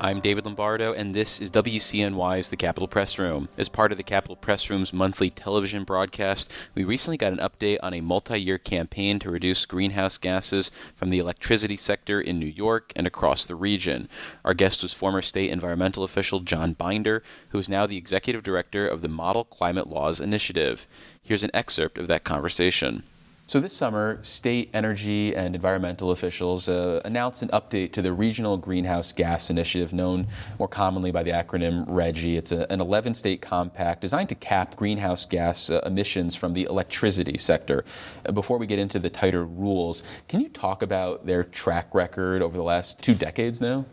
I'm David Lombardo, and this is WCNY's The Capitol Press Room. As part of the Capitol Press Room's monthly television broadcast, we recently got an update on a multi-year campaign to reduce greenhouse gases from the electricity sector in New York and across the region. Our guest was former state environmental official Jon Binder, who is now the executive director of the Model Climate Laws Initiative. Here's an excerpt of that conversation. So this summer, state energy and environmental officials announced an update to the Regional Greenhouse Gas Initiative, known more commonly by the acronym RGGI. It's an 11-state compact designed to cap greenhouse gas emissions from the electricity sector. Before we get into the tighter rules, can you talk about their track record over the last 2 decades now?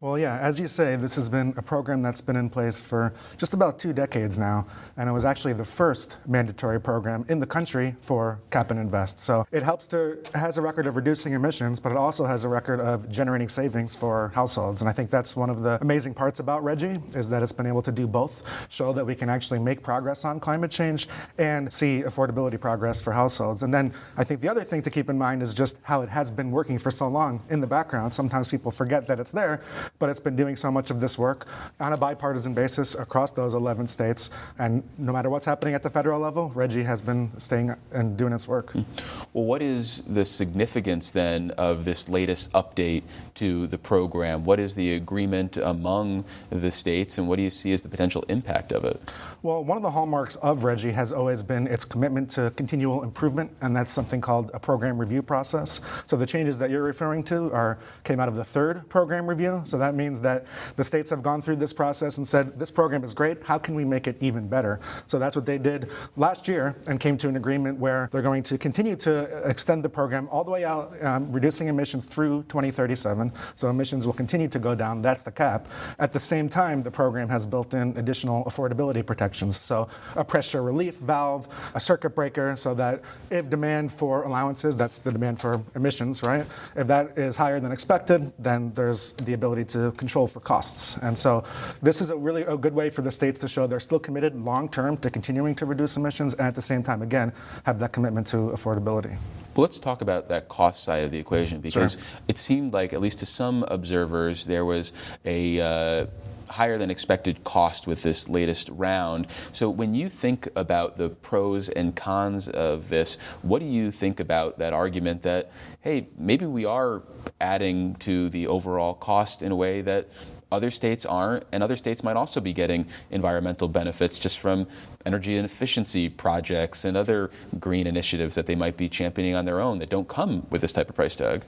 Well, yeah, as you say, this has been a program that's been in place for just about 2 decades now, and it was actually the first mandatory program in the country for cap and invest. So it has a record of reducing emissions, but it also has a record of generating savings for households. And I think that's one of the amazing parts about RGGI, is that it's been able to do both, show that we can actually make progress on climate change and see affordability progress for households. And then I think the other thing to keep in mind is just how it has been working for so long in the background. Sometimes people forget that it's there, but it's been doing so much of this work on a bipartisan basis across those 11 states. And no matter what's happening at the federal level, RGGI has been staying and doing its work. Well, what is the significance then of this latest update to the program? What is the agreement among the states, and what do you see as the potential impact of it? Well, one of the hallmarks of RGGI has always been its commitment to continual improvement, and that's something called a program review process. So the changes that you're referring to came out of the third program review. So that means that the states have gone through this process and said, this program is great, how can we make it even better? So that's what they did last year and came to an agreement where they're going to continue to extend the program all the way out, reducing emissions through 2037. So emissions will continue to go down, that's the cap. At the same time, the program has built in additional affordability protections. So a pressure relief valve, a circuit breaker, so that if demand for allowances, that's the demand for emissions, right? If that is higher than expected, then there's the ability to control for costs. And so this is a good way for the states to show they're still committed long-term to continuing to reduce emissions, and at the same time, again, have that commitment to affordability. Well, let's talk about that cost side of the equation, because It seemed like, at least to some observers, there was a higher than expected cost with this latest round. So when you think about the pros and cons of this, what do you think about that argument that, hey, maybe we are adding to the overall cost in a way that other states aren't, and other states might also be getting environmental benefits just from energy and efficiency projects and other green initiatives that they might be championing on their own that don't come with this type of price tag?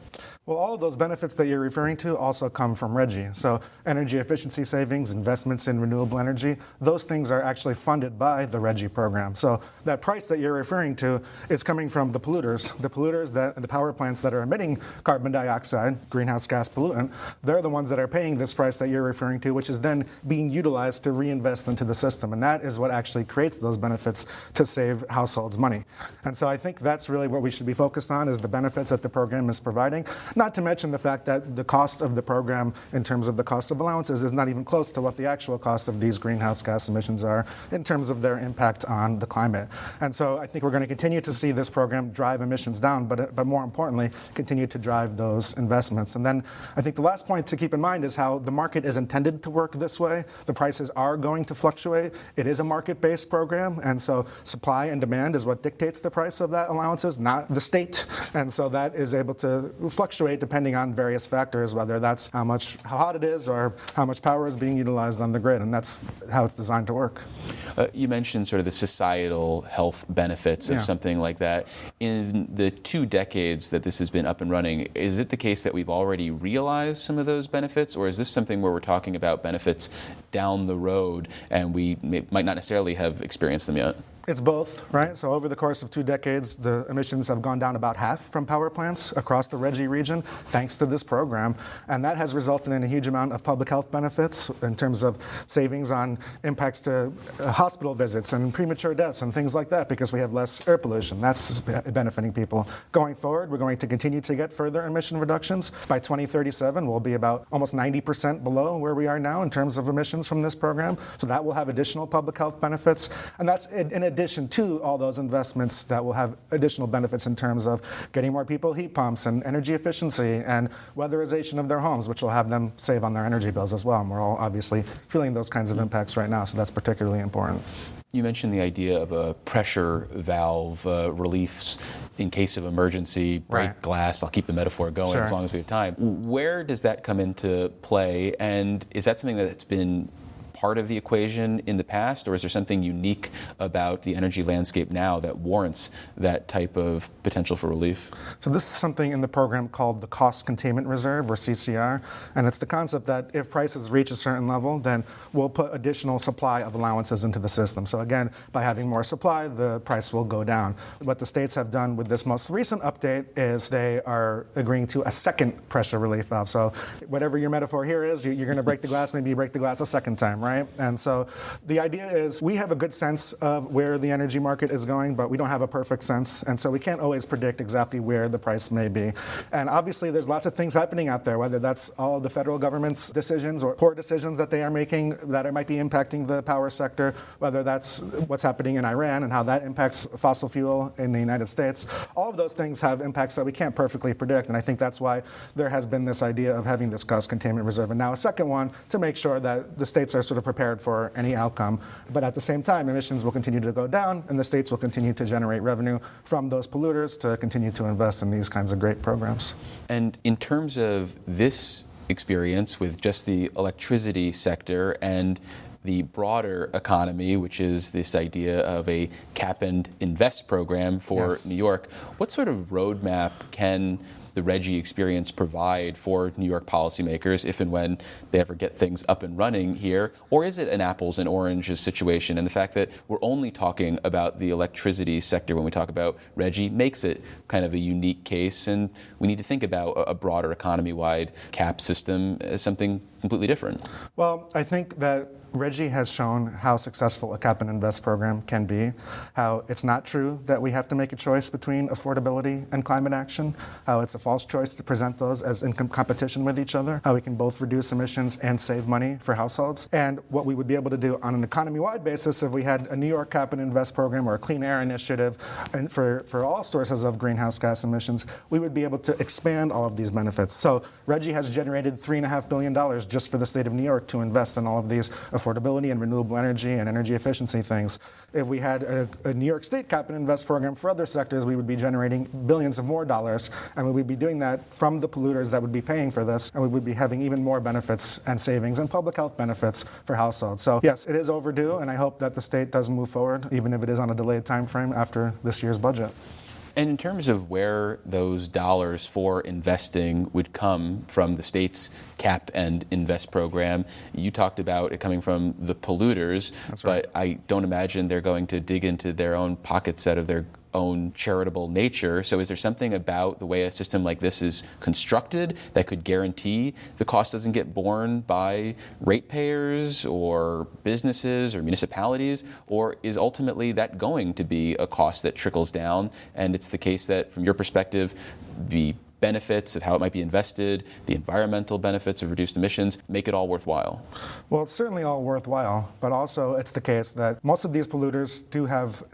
Well, all of those benefits that you're referring to also come from RGGI. So energy efficiency savings, investments in renewable energy, those things are actually funded by the RGGI program. So that price that you're referring to is coming from the polluters. The power plants that are emitting carbon dioxide, greenhouse gas pollutant, they're the ones that are paying this price that you're referring to, which is then being utilized to reinvest into the system. And that is what actually creates those benefits to save households money. And so I think that's really what we should be focused on, is the benefits that the program is providing. Not to mention the fact that the cost of the program in terms of the cost of allowances is not even close to what the actual cost of these greenhouse gas emissions are in terms of their impact on the climate. And so I think we're going to continue to see this program drive emissions down, but more importantly, continue to drive those investments. And then I think the last point to keep in mind is how the market is intended to work this way. The prices are going to fluctuate. It is a market-based program, and so supply and demand is what dictates the price of that allowances, not the state. And so that is able to fluctuate depending on various factors, whether that's how hot it is or how much power is being utilized on the grid, and that's how it's designed to work. You mentioned sort of the societal health benefits of something like that. In the 2 decades that this has been up and running, is it the case that we've already realized some of those benefits, or is this something where we're talking about benefits down the road and we might not necessarily have experienced them yet? It's both, right? So over the course of 2 decades, the emissions have gone down about half from power plants across the RGGI region, thanks to this program. And that has resulted in a huge amount of public health benefits in terms of savings on impacts to hospital visits and premature deaths and things like that, because we have less air pollution. That's benefiting people. Going forward, we're going to continue to get further emission reductions. By 2037, we'll be about almost 90% below where we are now in terms of emissions from this program. So that will have additional public health benefits. And that's in addition addition to all those investments that will have additional benefits in terms of getting more people heat pumps and energy efficiency and weatherization of their homes, which will have them save on their energy bills as well. And we're all obviously feeling those kinds of impacts right now, so that's particularly important. You mentioned the idea of a pressure valve reliefs in case of emergency, break Right. glass. I'll keep the metaphor going Sure. as long as we have time. Where does that come into play, and is that something that's been part of the equation in the past, or is there something unique about the energy landscape now that warrants that type of potential for relief? So this is something in the program called the Cost Containment Reserve, or CCR, and it's the concept that if prices reach a certain level, then we'll put additional supply of allowances into the system. So again, by having more supply, the price will go down. What the states have done with this most recent update is they are agreeing to a second pressure relief valve. So whatever your metaphor here is, you're going to break the glass, maybe you break the glass a second time, right? And so the idea is we have a good sense of where the energy market is going, but we don't have a perfect sense. And so we can't always predict exactly where the price may be. And obviously there's lots of things happening out there, whether that's all the federal government's decisions or poor decisions that they are making that might be impacting the power sector, whether that's what's happening in Iran and how that impacts fossil fuel in the United States. All of those things have impacts that we can't perfectly predict. And I think that's why there has been this idea of having this cost containment reserve. And now a second one to make sure that the states are sort of prepared for any outcome. But at the same time, emissions will continue to go down and the states will continue to generate revenue from those polluters to continue to invest in these kinds of great programs. And in terms of this experience with just the electricity sector and the broader economy, which is this idea of a cap and invest program for Yes. New York, what sort of roadmap can the RGGI experience provide for New York policymakers if and when they ever get things up and running here? Or is it an apples and oranges situation? And the fact that we're only talking about the electricity sector when we talk about RGGI makes it kind of a unique case, and we need to think about a broader economy-wide cap system as something completely different. Well, I think that RGGI has shown how successful a cap and invest program can be, how it's not true that we have to make a choice between affordability and climate action, how it's a false choice to present those as in competition with each other, how we can both reduce emissions and save money for households, and what we would be able to do on an economy-wide basis if we had a New York cap and invest program or a clean air initiative and for all sources of greenhouse gas emissions, we would be able to expand all of these benefits. So RGGI has generated $3.5 billion just for the state of New York to invest in all of these affordability and renewable energy and energy efficiency things. If we had a New York State cap and invest program for other sectors, we would be generating billions of more dollars, and we would be doing that from the polluters that would be paying for this, and we would be having even more benefits and savings and public health benefits for households. So yes, it is overdue, and I hope that the state does move forward, even if it is on a delayed time frame after this year's budget. And in terms of where those dollars for investing would come from the state's cap and invest program, you talked about it coming from the polluters, That's right. but I don't imagine they're going to dig into their own pockets out of their own charitable nature. So is there something about the way a system like this is constructed that could guarantee the cost doesn't get borne by ratepayers or businesses or municipalities? Or is ultimately that going to be a cost that trickles down, and it's the case that, from your perspective, the benefits of how it might be invested, the environmental benefits of reduced emissions, make it all worthwhile? Well, it's certainly all worthwhile, but also it's the case that most of these polluters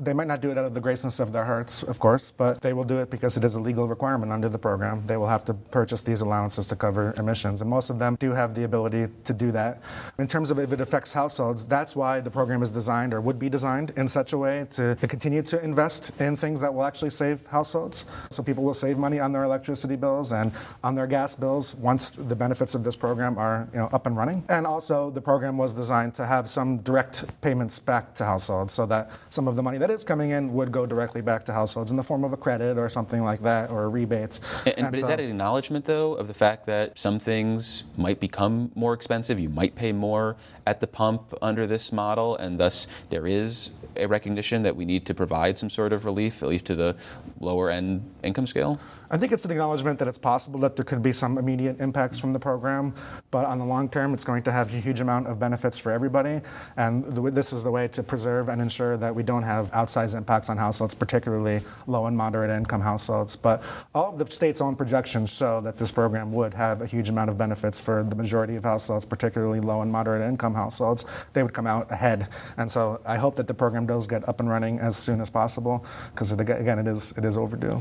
they might not do it out of the greatness of their hearts, of course, but they will do it because it is a legal requirement under the program. They will have to purchase these allowances to cover emissions, and most of them do have the ability to do that. In terms of if it affects households, that's why the program is designed, or would be designed, in such a way to continue to invest in things that will actually save households. So people will save money on their electricity bills and on their gas bills once the benefits of this program are up and running. And also the program was designed to have some direct payments back to households, so that some of the money that is coming in would go directly back to households in the form of a credit or something like that, or rebates. But is that an acknowledgement, though, of the fact that some things might become more expensive? You might pay more at the pump under this model, and thus there is a recognition that we need to provide some sort of relief, at least to the lower end income scale? I think it's an acknowledgement that it's possible that there could be some immediate impacts from the program, but on the long term, it's going to have a huge amount of benefits for everybody. And this is the way to preserve and ensure that we don't have outsized impacts on households, particularly low and moderate income households. But all of the state's own projections show that this program would have a huge amount of benefits for the majority of households, particularly low and moderate income households. They would come out ahead. And so I hope that the program does get up and running as soon as possible, because again, it is overdue.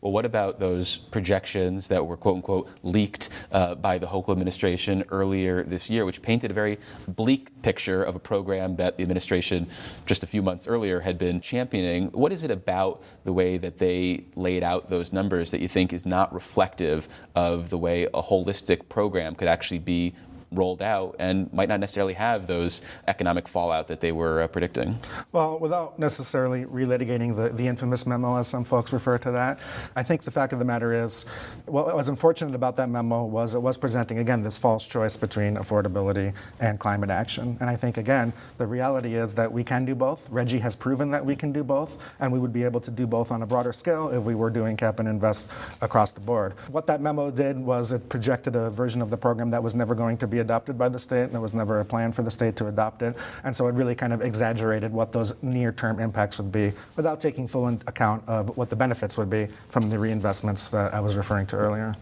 Well, what about those projections that were quote unquote leaked by the Hochul administration earlier this year, which painted a very bleak picture of a program that the administration just a few months earlier had been championing? What is it about the way that they laid out those numbers that you think is not reflective of the way a holistic program could actually be rolled out and might not necessarily have those economic fallout that they were predicting? Well, without necessarily relitigating the infamous memo, as some folks refer to that, I think the fact of the matter is, what was unfortunate about that memo was it was presenting, again, this false choice between affordability and climate action. And I think, again, the reality is that we can do both. RGGI has proven that we can do both, and we would be able to do both on a broader scale if we were doing cap and invest across the board. What that memo did was it projected a version of the program that was never going to be adopted by the state, and there was never a plan for the state to adopt it. And so it really kind of exaggerated what those near-term impacts would be without taking full account of what the benefits would be from the reinvestments that I was referring to earlier.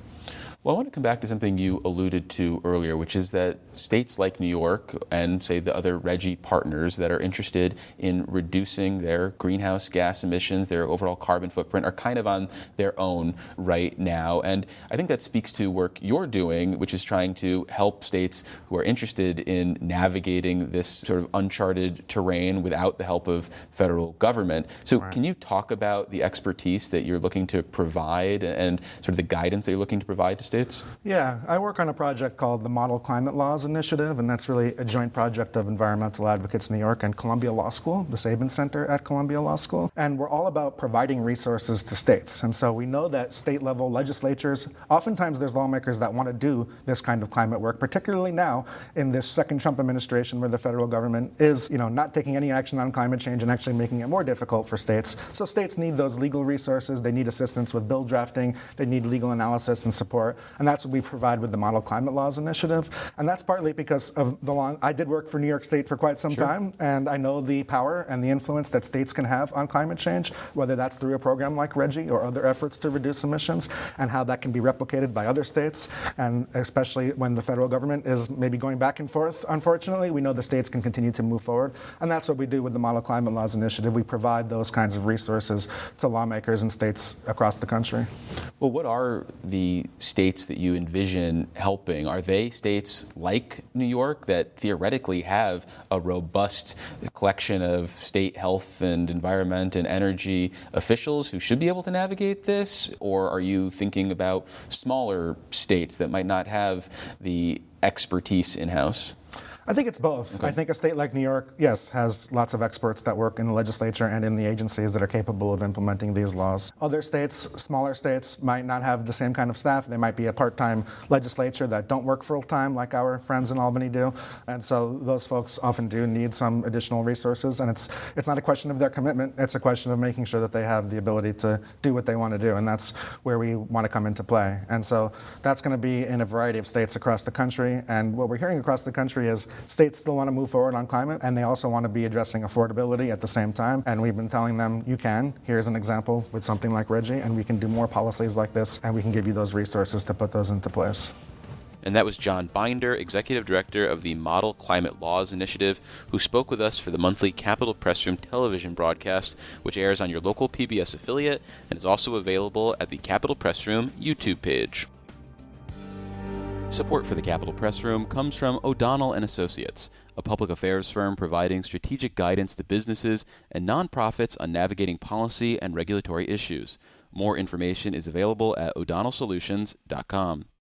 Well, I want to come back to something you alluded to earlier, which is that states like New York and, say, the other RGGI partners that are interested in reducing their greenhouse gas emissions, their overall carbon footprint, are kind of on their own right now. And I think that speaks to work you're doing, which is trying to help states who are interested in navigating this sort of uncharted terrain without the help of federal government. So Can you talk about the expertise that you're looking to provide and sort of the guidance that you're looking to provide to states? Yeah, I work on a project called the Model Climate Laws Initiative, and that's really a joint project of environmental advocates New York and Columbia Law School, the Sabin Center at Columbia Law School. And we're all about providing resources to states. And so we know that state-level legislatures, oftentimes there's lawmakers that want to do this kind of climate work, particularly now in this second Trump administration where the federal government is, not taking any action on climate change and actually making it more difficult for states. So states need those legal resources. They need assistance with bill drafting. They need legal analysis and support. And that's what we provide with the Model Climate Laws Initiative. And that's partly because of I did work for New York State for quite some time, and I know the power and the influence that states can have on climate change, whether that's through a program like RGGI or other efforts to reduce emissions, and how that can be replicated by other states. And especially when the federal government is maybe going back and forth, unfortunately, we know the states can continue to move forward. And that's what we do with the Model Climate Laws Initiative. We provide those kinds of resources to lawmakers in states across the country. Well, what are the states that you envision helping? Are they states like New York that theoretically have a robust collection of state health and environment and energy officials who should be able to navigate this? Or are you thinking about smaller states that might not have the expertise in-house? I think it's both. Okay. I think a state like New York, yes, has lots of experts that work in the legislature and in the agencies that are capable of implementing these laws. Other states, smaller states, might not have the same kind of staff. They might be a part-time legislature that don't work full-time like our friends in Albany do. And so those folks often do need some additional resources. And it's not a question of their commitment. It's a question of making sure that they have the ability to do what they want to do. And that's where we want to come into play. And so that's going to be in a variety of states across the country. And what we're hearing across the country is states still want to move forward on climate, and they also want to be addressing affordability at the same time. And we've been telling them, you can. Here's an example with something like RGGI, and we can do more policies like this, and we can give you those resources to put those into place. And that was Jon Binder, Executive Director of the Model Climate Laws Initiative, who spoke with us for the monthly Capitol Press Room television broadcast, which airs on your local PBS affiliate and is also available at the Capitol Press Room YouTube page. Support for the Capitol Press Room comes from O'Donnell & Associates, a public affairs firm providing strategic guidance to businesses and nonprofits on navigating policy and regulatory issues. More information is available at o'donnellsolutions.com.